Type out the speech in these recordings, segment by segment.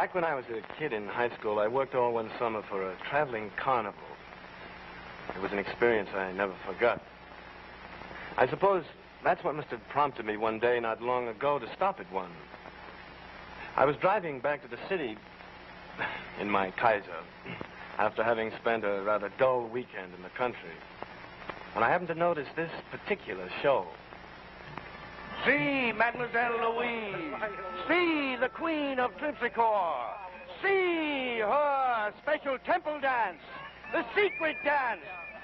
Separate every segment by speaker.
Speaker 1: Back when I was a kid in high school, I worked all one summer for a traveling carnival. It was an experience I never forgot. I suppose that's what must have prompted me one day not long ago to stop at one. I was driving back to the city in my Kaiser after having spent a rather dull weekend in the country. And I happened to notice this particular show.
Speaker 2: See, Mademoiselle Louise. See the Queen of Triple. See her special temple dance, the secret dance,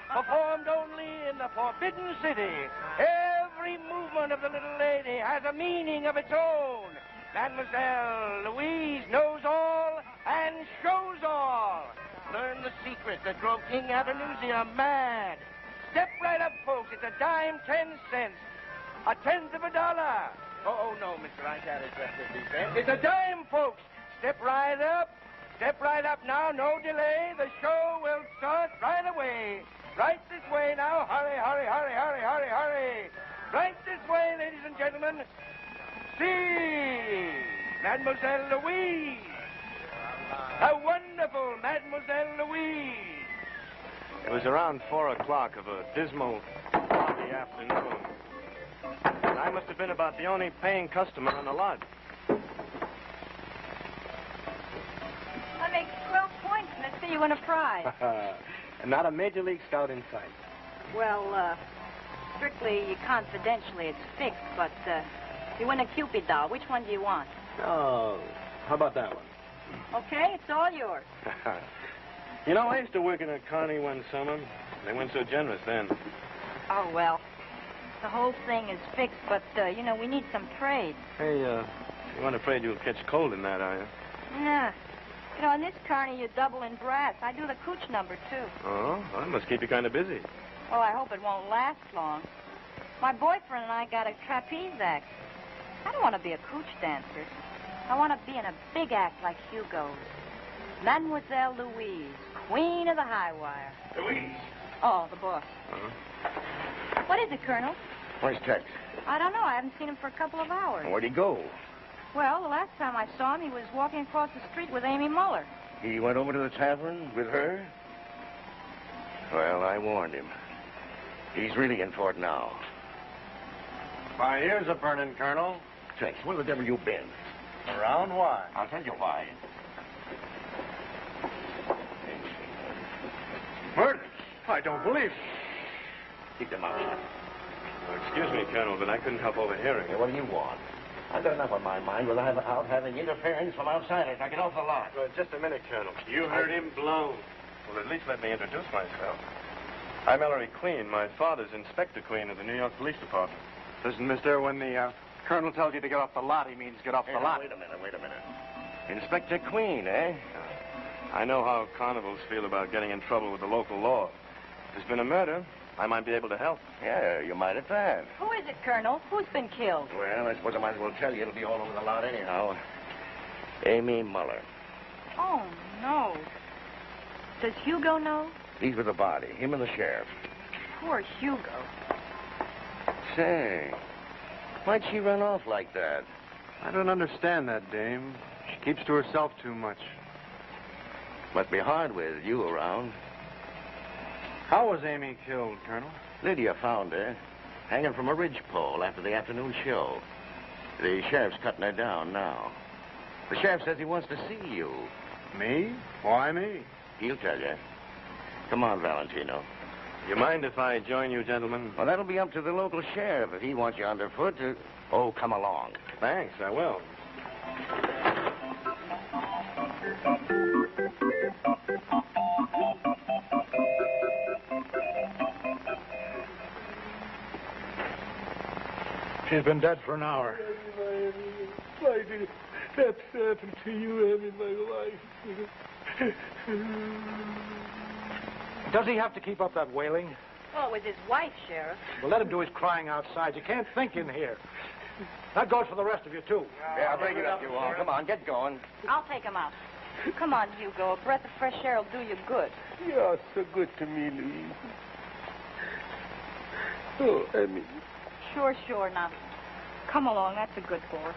Speaker 2: performed only in the Forbidden City. Every movement of the little lady has a meaning of its own. Mademoiselle Louise knows all and shows all. Learn the secret that drove King Avenuzia mad. Step right up, folks. It's a dime, 10 cents. A tenth of a dollar. Oh, no, mister, I can't accept 50 cents. It's a dime, folks. Step right up. Step right up now. No delay. The show will start right away. Right this way now. Hurry, hurry, hurry, hurry, hurry, hurry. Right this way, ladies and gentlemen. See, Mademoiselle Louise. A wonderful Mademoiselle Louise.
Speaker 1: It was around 4 o'clock of a dismal, foggy afternoon. And I must have been about the only paying customer on the lot.
Speaker 3: I make 12 points and I see you win a prize.
Speaker 1: And not a Major League Scout in sight.
Speaker 3: Well, strictly confidentially, it's fixed, but you win a Cupid doll. Which one do you want?
Speaker 1: Oh, how about that one?
Speaker 3: Okay, it's all yours.
Speaker 1: You know, I used to work in a carny one summer. They weren't so generous then.
Speaker 3: Oh, well, the whole thing is fixed, but, you know, we need some trade.
Speaker 1: Hey, you aren't afraid you'll catch cold in that, are you?
Speaker 3: Nah. You know, in this carny, you double in brass. I do the cooch number, too.
Speaker 1: Oh, well, that must keep you kind of busy.
Speaker 3: Well, I hope it won't last long. My boyfriend and I got a trapeze act. I don't want to be a cooch dancer. I want to be in a big act like Hugo's. Mademoiselle Louise, Queen of the High Wire.
Speaker 2: Louise.
Speaker 3: Oh, the boss.
Speaker 1: Uh-huh.
Speaker 3: What is it, Colonel?
Speaker 2: Where's Tex?
Speaker 3: I don't know. I haven't seen him for a couple of hours.
Speaker 2: Where'd he go?
Speaker 3: Well, the last time I saw him, he was walking across the street with Amy Muller.
Speaker 2: He went over to the tavern with her? Well, I warned him. He's really in for it now.
Speaker 1: My ears are burning, Colonel.
Speaker 2: Tex, where the devil you been?
Speaker 1: Around why?
Speaker 2: I'll tell you why. Murder.
Speaker 1: I don't believe it.
Speaker 2: Keep them out shut.
Speaker 1: Excuse me, Colonel, but I couldn't help overhearing
Speaker 2: Hey,
Speaker 1: it.
Speaker 2: what do you want? I've got enough on my mind without having interference from outsiders. Now get off the lot.
Speaker 1: Just a minute, Colonel. You heard him blow. Well, at least let me introduce myself. I'm Ellery Queen. My father's Inspector Queen of the New York Police Department.
Speaker 4: Listen, mister, when the colonel tells you to get off the lot, he means get off the lot.
Speaker 2: Wait a minute. Inspector Queen, eh?
Speaker 1: I know how carnivals feel about getting in trouble with the local law. If there's been a murder, I might be able to help.
Speaker 2: Yeah, you might at that.
Speaker 3: Who is it, Colonel? Who's been killed?
Speaker 2: Well, I suppose I might as well tell you. It'll be all over the lot anyhow. Amy Muller.
Speaker 3: Oh, no. Does Hugo know?
Speaker 2: He's with the body. Him and the sheriff.
Speaker 3: Poor Hugo.
Speaker 2: Say, why'd she run off like that?
Speaker 4: I don't understand that dame. She keeps to herself too much.
Speaker 2: Must be hard with you around.
Speaker 4: How was Amy killed, Colonel?
Speaker 2: Lydia found her, hanging from a ridgepole after the afternoon show. The sheriff's cutting her down now. The sheriff says he wants to see you.
Speaker 4: Me? Why me?
Speaker 2: He'll tell you. Come on, Valentino.
Speaker 1: You mind if I join you, gentlemen?
Speaker 2: Well, that'll be up to the local sheriff if he wants you underfoot to... Oh, come along.
Speaker 1: Thanks, I will.
Speaker 4: She's been dead for an hour.
Speaker 5: Why did that happen to you and in my life?
Speaker 4: Does he have to keep up that wailing?
Speaker 3: Well, it was his wife, Sheriff.
Speaker 4: Well, let him do his crying outside. You can't think in here. That goes for the rest of you, too.
Speaker 2: Yeah, break it up, you all. Come on, get going.
Speaker 3: I'll take him out. Come on, Hugo. A breath of fresh air will do you good.
Speaker 5: You're so good to me, Louise. Oh, Amy.
Speaker 3: Sure. Now, come along. That's a good boy.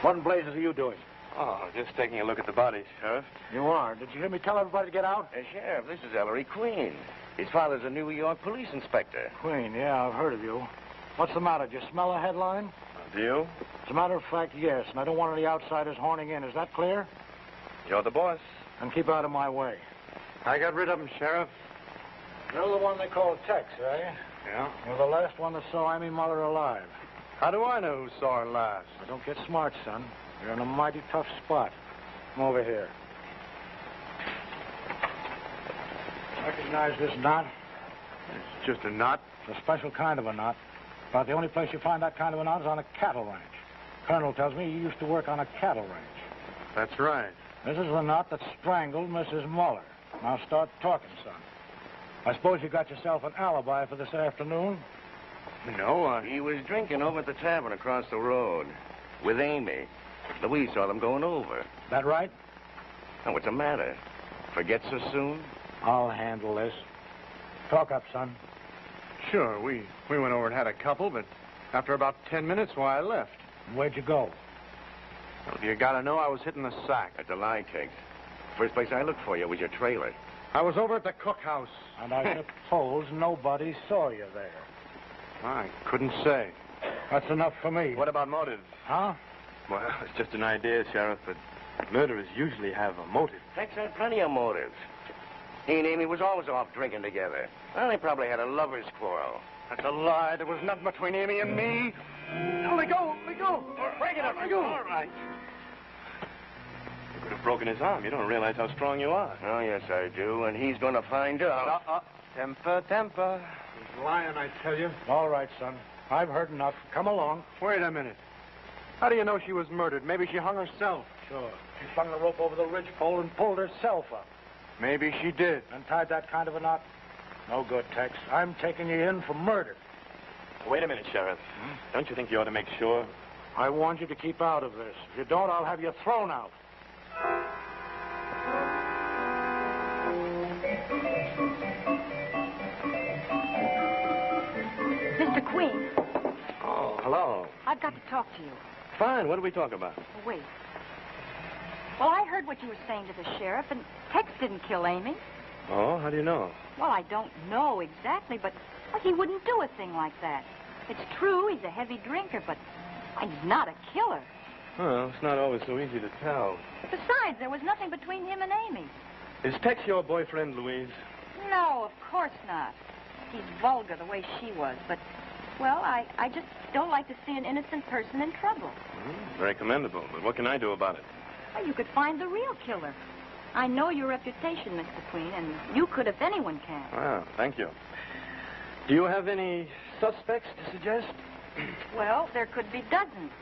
Speaker 4: What in blazes are you doing?
Speaker 1: Oh, just taking a look at the body, Sheriff.
Speaker 4: You are. Did you hear me tell everybody to get out?
Speaker 2: Sheriff, this is Ellery Queen. His father's a New York police inspector.
Speaker 4: Queen, yeah, I've heard of you. What's the matter? Did you smell a headline?
Speaker 1: Do you?
Speaker 4: As a matter of fact, yes, and I don't want any outsiders horning in. Is that clear?
Speaker 1: You're the boss.
Speaker 4: And keep out of my way.
Speaker 1: I got rid of him, Sheriff.
Speaker 4: You're the one they call Tex, eh?
Speaker 1: Yeah?
Speaker 4: You're the last one that saw Amy Mother alive.
Speaker 1: How do I know who saw her last?
Speaker 4: Now, don't get smart, son. You're in a mighty tough spot. Come over here. Recognize this knot?
Speaker 1: It's just a knot.
Speaker 4: It's a special kind of a knot. About the only place you find that kind of a knot is on a cattle ranch. Colonel tells me you used to work on a cattle ranch.
Speaker 1: That's right.
Speaker 4: This is the knot that strangled Mrs. Muller. Now start talking, son. I suppose you got yourself an alibi for this afternoon?
Speaker 1: No,
Speaker 2: He was drinking over at the tavern across the road with Amy. Louise saw them going over.
Speaker 4: That right?
Speaker 2: Now, what's the matter? Forget so soon?
Speaker 4: I'll handle this. Talk up, son.
Speaker 1: Sure, we went over and had a couple, but after about 10 minutes, why, I left.
Speaker 4: Where'd you go?
Speaker 1: Well, you gotta know I was hitting the sack.
Speaker 2: That's a lie, Tex. First place I looked for you was your trailer.
Speaker 1: I was over at the cookhouse.
Speaker 4: And I suppose nobody saw you there.
Speaker 1: I couldn't say.
Speaker 4: That's enough for me.
Speaker 1: What about motive?
Speaker 4: Huh?
Speaker 1: Well, it's just an idea, Sheriff, but murderers usually have a motive.
Speaker 2: Tex had plenty of motives. He and Amy was always off drinking together. Well, they probably had a lover's quarrel.
Speaker 1: That's a lie. There was nothing between Amy and me. Let go.
Speaker 2: Break it up.
Speaker 1: Let go. All right. You could have broken his arm. You don't realize how strong you are.
Speaker 2: Oh, yes, I do, and he's going to find out.
Speaker 1: Temper.
Speaker 4: He's lying, I tell you. All right, son. I've heard enough. Come along.
Speaker 1: Wait a minute. How do you know she was murdered? Maybe she hung herself.
Speaker 4: Sure. She flung the rope over the ridgepole and pulled herself up.
Speaker 1: Maybe she did.
Speaker 4: And tied that kind of a knot? No good, Tex. I'm taking you in for murder.
Speaker 1: Wait a minute, Sheriff. Don't you think you ought to make sure?
Speaker 4: I warned you to keep out of this. If you don't, I'll have you thrown out.
Speaker 3: Mr. Queen,
Speaker 1: Oh, hello.
Speaker 3: I've got to talk to you.
Speaker 1: Fine. What do we talk about?
Speaker 3: Wait. Well, I heard what you were saying to the sheriff, and Tex didn't kill Amy.
Speaker 1: Oh, how do you know?
Speaker 3: Well, I don't know exactly, but he wouldn't do a thing like that. It's true, he's a heavy drinker, but he's not a killer.
Speaker 1: Well, it's not always so easy to tell.
Speaker 3: Besides, there was nothing between him and Amy.
Speaker 1: Is Tex your boyfriend, Louise?
Speaker 3: No, of course not. He's vulgar the way she was, but, well, I just don't like to see an innocent person in trouble.
Speaker 1: Very commendable, but what can I do about it?
Speaker 3: Well, you could find the real killer. I know your reputation, Mr. Queen, and you could if anyone can.
Speaker 1: Well, thank you. Do you have any suspects to suggest?
Speaker 3: Well, there could be dozens.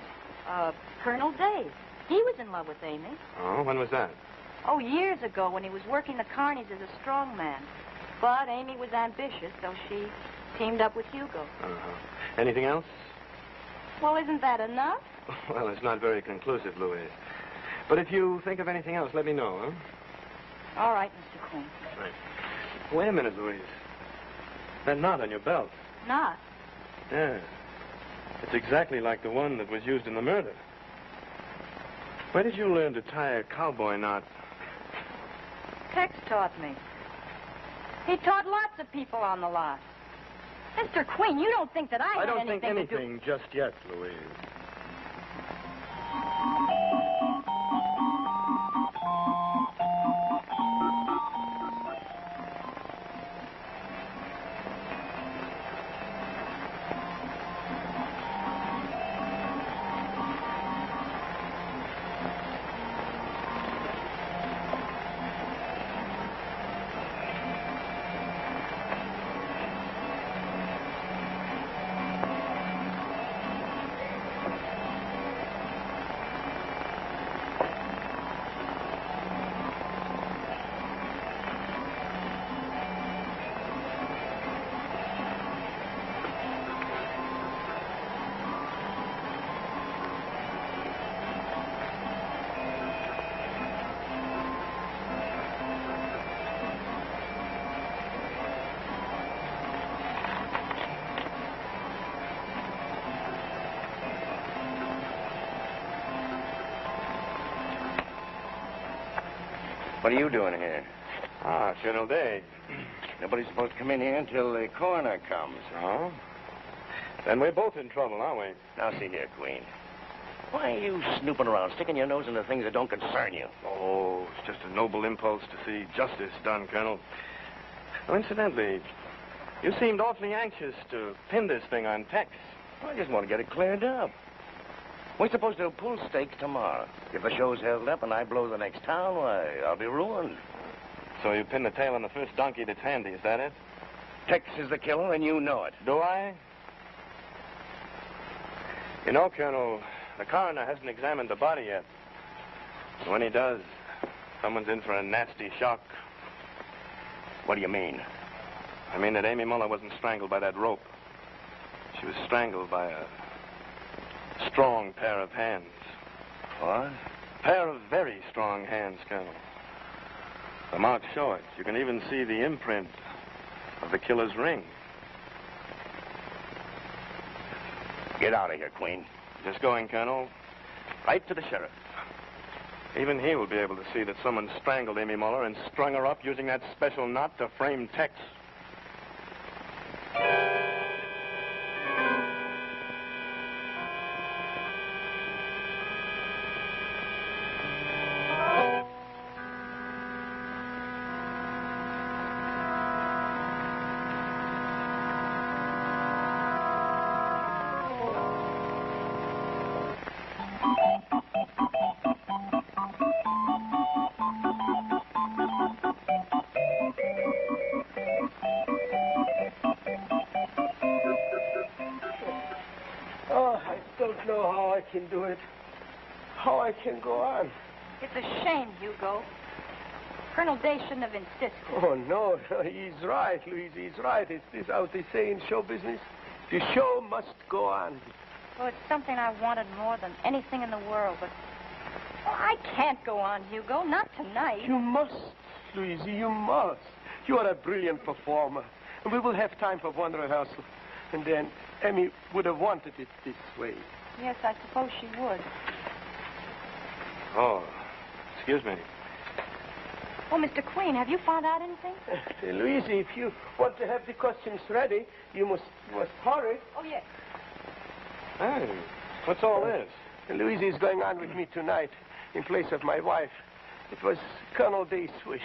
Speaker 3: Colonel Dave. He was in love with Amy.
Speaker 1: Oh, when was that?
Speaker 3: Oh, years ago when he was working the carnies as a strongman. But Amy was ambitious, so she teamed up with Hugo.
Speaker 1: Uh-huh. Anything else?
Speaker 3: Well, isn't that enough?
Speaker 1: Well, it's not very conclusive, Louise. But if you think of anything else, let me know, huh?
Speaker 3: All right, Mr. Queen.
Speaker 1: Right. Wait a minute, Louise. That knot on your belt.
Speaker 3: Not.
Speaker 1: Yeah. It's exactly like the one that was used in the murder. Where did you learn to tie a cowboy knot?
Speaker 3: Tex taught me. He taught lots of people on the lot. Mr. Queen, you don't think that I had
Speaker 1: don't think
Speaker 3: anything to do...
Speaker 1: anything just yet, Louise.
Speaker 2: What are you doing here?
Speaker 1: Ah, Colonel Day.
Speaker 2: Nobody's supposed to come in here until the coroner comes.
Speaker 1: Oh? Then we're both in trouble, aren't we?
Speaker 2: Now, see here, Queen. Why are you snooping around, sticking your nose into things that don't concern you?
Speaker 1: Oh, it's just a noble impulse to see justice done, Colonel. Oh, incidentally, you seemed awfully anxious to pin this thing on Tex.
Speaker 2: I just want to get it cleared up. We're supposed to pull stakes tomorrow. If the show's held up and I blow the next town, why, I'll be ruined.
Speaker 1: So you pin the tail on the first donkey that's handy, is that it?
Speaker 2: Tex is the killer, and you know it.
Speaker 1: Do I? You know, Colonel, the coroner hasn't examined the body yet. When he does, someone's in for a nasty shock.
Speaker 2: What do you mean?
Speaker 1: I mean that Amy Muller wasn't strangled by that rope. She was strangled by a strong pair of hands.
Speaker 2: What?
Speaker 1: A pair of very strong hands, Colonel. The marks show it. You can even see the imprint of the killer's ring.
Speaker 2: Get out of here, Queen.
Speaker 1: Just going, Colonel. Right to the sheriff. Even he will be able to see that someone strangled Amy Muller and strung her up using that special knot to frame Tex.
Speaker 5: Oh, I don't know how I can do it. How I can go on.
Speaker 3: It's a shame, Hugo. Colonel Day shouldn't have insisted.
Speaker 5: Oh, no, he's right, Louise, he's right. It's this how they say in show business. The show must go on.
Speaker 3: Well, it's something I wanted more than anything in the world, but I can't go on, Hugo. Not tonight.
Speaker 5: You must, Louise, you must. You are a brilliant performer. And we will have time for one rehearsal. And then Emmy would have wanted it this way.
Speaker 3: Yes, I suppose she would.
Speaker 1: Oh, excuse me.
Speaker 3: Oh, Mr. Queen, have you found out anything?
Speaker 5: Louise, if you want to have the costumes ready, you must hurry.
Speaker 3: Oh, yes.
Speaker 1: Hey, what's all this?
Speaker 5: Louise is going on with me tonight in place of my wife. It was Colonel Day's wish.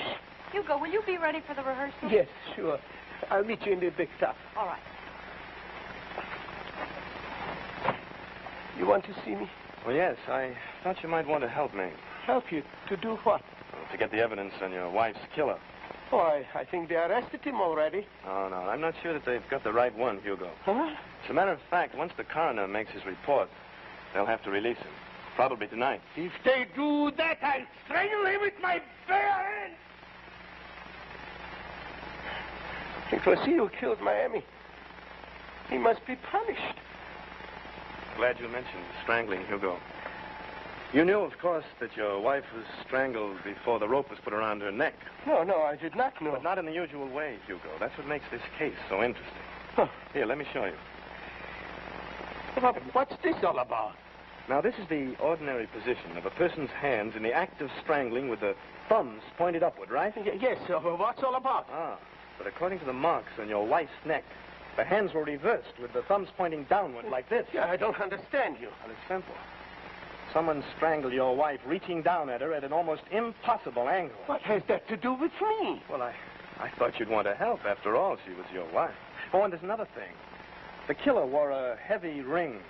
Speaker 3: Hugo, will you be ready for the rehearsal?
Speaker 5: Yes, sure. I'll meet you in the big top.
Speaker 3: All right.
Speaker 5: You want to see me?
Speaker 1: Well, yes, I thought you might want to help me.
Speaker 5: Help you to do what?
Speaker 1: Well, to get the evidence on your wife's killer.
Speaker 5: Oh, I think they arrested him already.
Speaker 1: Oh, no, I'm not sure that they've got the right one, Hugo.
Speaker 5: Huh?
Speaker 1: As a matter of fact, once the coroner makes his report, they'll have to release him. Probably tonight.
Speaker 5: If they do that, I'll strangle him with my bare hands. It was he who killed Miami. He must be punished.
Speaker 1: Glad you mentioned strangling, Hugo. You knew, of course, that your wife was strangled before the rope was put around her neck.
Speaker 5: No, I did not know.
Speaker 1: But not in the usual way, Hugo. That's what makes this case so interesting.
Speaker 5: Huh.
Speaker 1: Here, let me show you.
Speaker 5: What's this all about?
Speaker 1: Now, this is the ordinary position of a person's hands in the act of strangling with the thumbs pointed upward, right?
Speaker 5: Yes, what's all about?
Speaker 1: Ah, but according to the marks on your wife's neck, the hands were reversed with the thumbs pointing downward like this.
Speaker 5: Yeah, I don't understand you.
Speaker 1: Well, it's simple. Someone strangled your wife reaching down at her at an almost impossible angle.
Speaker 5: What has that to do with me?
Speaker 1: Well, I thought you'd want to help. After all, she was your wife. Oh, and there's another thing. The killer wore a heavy ring.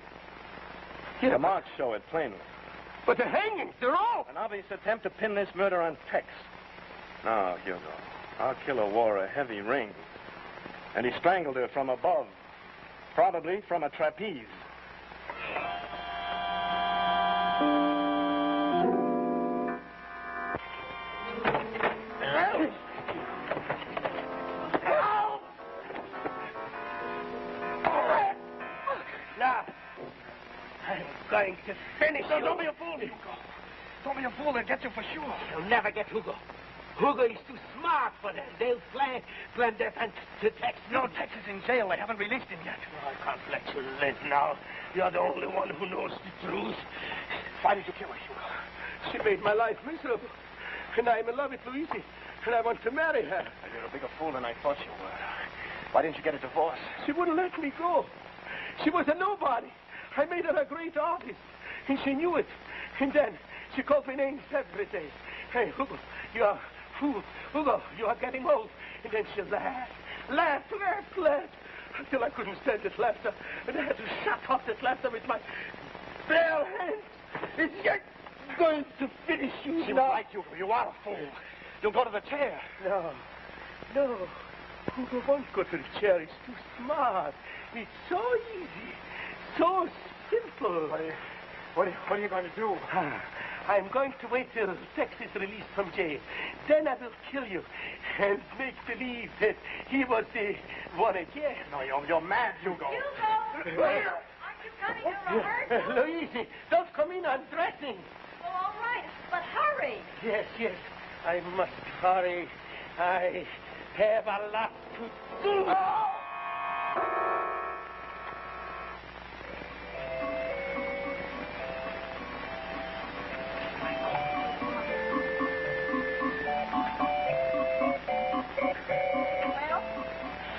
Speaker 5: Yeah,
Speaker 1: the marks show it plainly.
Speaker 5: But the hangings, they're all...
Speaker 1: An obvious attempt to pin this murder on Tex. No, Hugo. Our killer wore a heavy ring. And he strangled her from above. Probably from a trapeze.
Speaker 5: Now, I'm going to finish you.
Speaker 2: Don't be a fool, Hugo. Don't be a fool. They'll get you for sure.
Speaker 5: You'll never get Hugo. Hugo is too smart for that. They'll plan their plan to Tex.
Speaker 2: No, Tex is in jail. They haven't released him yet.
Speaker 5: I can't let you live now. You're the only one who knows the truth.
Speaker 2: Why did you kill her, Hugo?
Speaker 5: She made my life miserable. And I'm in love with Louise, and I want to marry her.
Speaker 2: You're a bigger fool than I thought you were. Why didn't you get a divorce?
Speaker 5: She wouldn't let me go. She was a nobody. I made her a great artist, and she knew it. And then she called me names every day. Hey, Hugo, you are fool. Hugo, you are getting old. And then she laughed, until I couldn't stand that laughter. And I had to shut off that laughter with my bare hands. It's just going to finish you
Speaker 2: She
Speaker 5: now.
Speaker 2: was right, Hugo. You are a fool. You'll go to the chair.
Speaker 5: No. Hugo won't go to the chair. It's too smart. It's so easy. So simple.
Speaker 2: What are you going to do?
Speaker 5: I'm going to wait till Tex is released from jail. Then I will kill you and make believe that he was the one again.
Speaker 2: No, you're mad, Hugo.
Speaker 3: Hugo! Aren't you coming to rehearsal?
Speaker 5: Luigi, don't come in. I'm dressing.
Speaker 3: Well, all right, but hurry.
Speaker 5: Yes. I must hurry. I have a lot to do.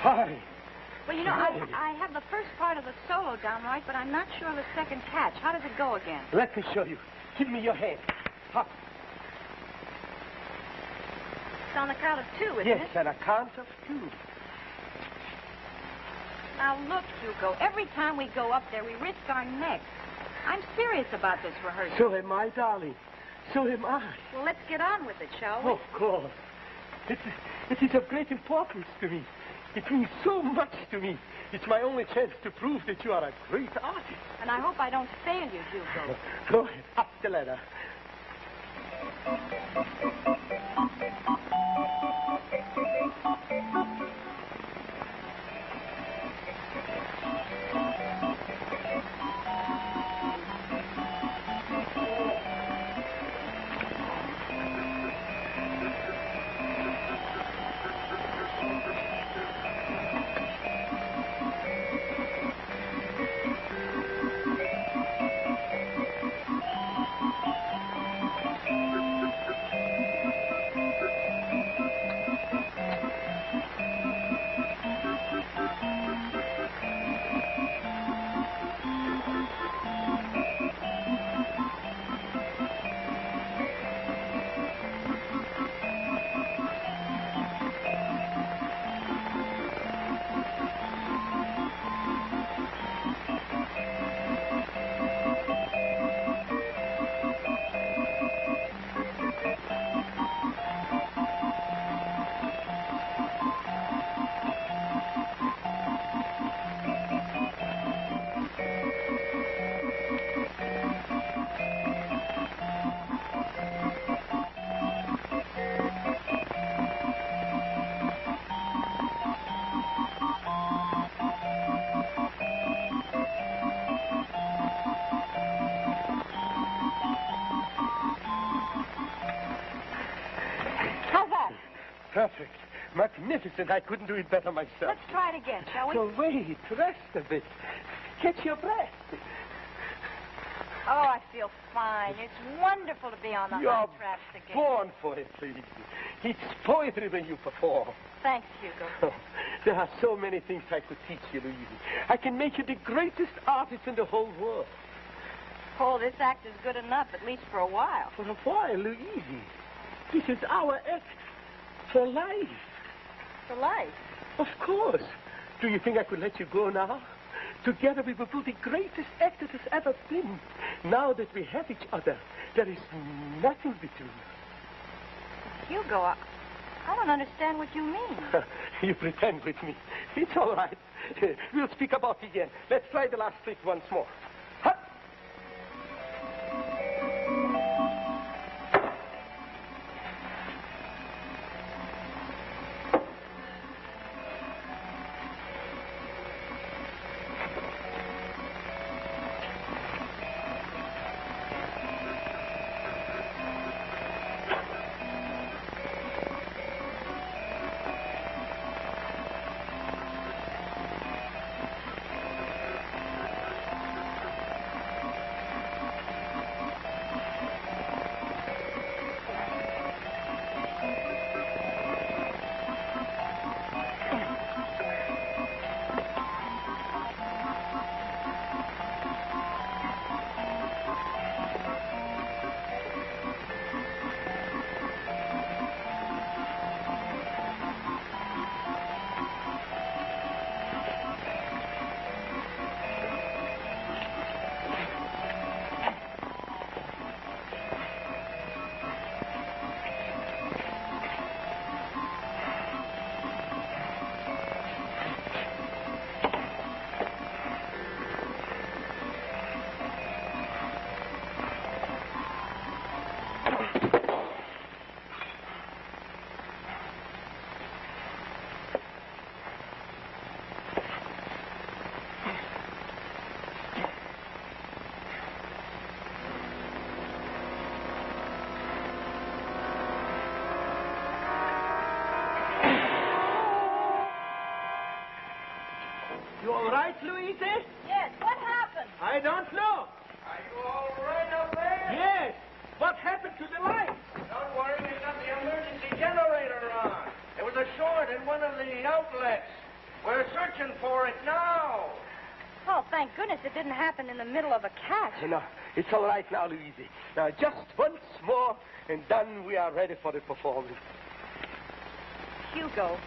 Speaker 5: Hi.
Speaker 3: Well, you know, I have the first part of the solo down right, but I'm not sure of the second catch. How does it go again?
Speaker 5: Let me show you. Give me your hand. Hop.
Speaker 3: It's on the count of two, isn't
Speaker 5: Yes,
Speaker 3: it?
Speaker 5: on a count of two.
Speaker 3: Now, look, Hugo, every time we go up there, we risk our necks. I'm serious about this rehearsal.
Speaker 5: So am I, darling. So am I.
Speaker 3: Well, let's get on with it, shall we?
Speaker 5: Of course. It is of great importance to me. It means so much to me. It's my only chance to prove that you are a great artist.
Speaker 3: And I hope I don't fail you, Hugo.
Speaker 5: Go ahead, up the ladder. Perfect. Magnificent. I couldn't do it better myself.
Speaker 3: Let's try it again, shall we?
Speaker 5: So wait, rest a bit. Catch your breath.
Speaker 3: Oh, I feel fine. It's wonderful to be on the
Speaker 5: You're
Speaker 3: high tracks again.
Speaker 5: born for it, Luigi. It's poetry when you perform.
Speaker 3: Thanks, Hugo.
Speaker 5: There are so many things I could teach you, Luigi. I can make you the greatest artist in the whole world.
Speaker 3: Oh, this act is good enough, at least for a while.
Speaker 5: For a while, Luigi. This is our act for life.
Speaker 3: For life.
Speaker 5: Of course. Do you think I could let you go now? Together we will do the greatest act that has ever been. Now that we have each other, there is nothing between us.
Speaker 3: Hugo, I don't understand what you mean.
Speaker 5: You pretend with me. It's all right. We'll speak about it again. Let's try the last trick once more. Huh? all right, Louise?
Speaker 3: Yes, what happened?
Speaker 5: I don't know.
Speaker 2: Are you all right up there?
Speaker 5: Yes. What happened to the lights?
Speaker 2: Don't worry, we got the emergency generator on. There was a short in one of the outlets. We're searching for it now.
Speaker 3: Oh, thank goodness it didn't happen in the middle of a catch.
Speaker 5: No, it's all right now, Louise. Just once more, and then we are ready for the performance.
Speaker 3: Hugo,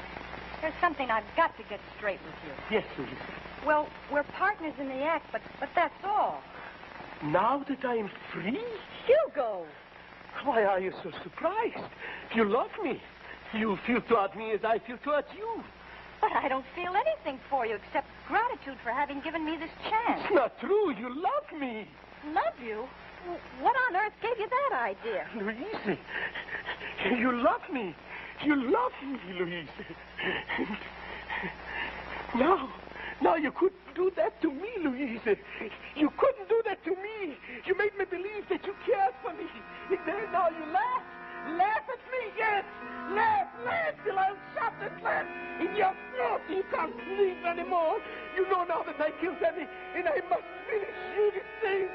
Speaker 3: there's something I've got to get straight with you.
Speaker 5: Yes, Louise.
Speaker 3: Well, we're partners in the act, but that's all.
Speaker 5: Now that I am free?
Speaker 3: Hugo!
Speaker 5: Why are you so surprised? You love me. You feel toward me as I feel towards you.
Speaker 3: But I don't feel anything for you except gratitude for having given me this chance.
Speaker 5: It's not true. You love me.
Speaker 3: Love you? What on earth gave you that idea?
Speaker 5: Louise, you love me. You love me, Louise. Now you couldn't do that to me, Louise. You couldn't do that to me. You made me believe that you cared for me. And then now you laugh. Laugh at me, yes. Laugh till I'm shot and laugh in your throat. You can't sleep anymore. You know now that I killed Annie, and I must finish you this thing.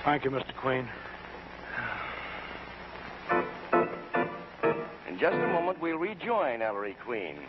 Speaker 4: Thank you, Mr. Queen.
Speaker 2: In just a moment, we'll rejoin Ellery Queen.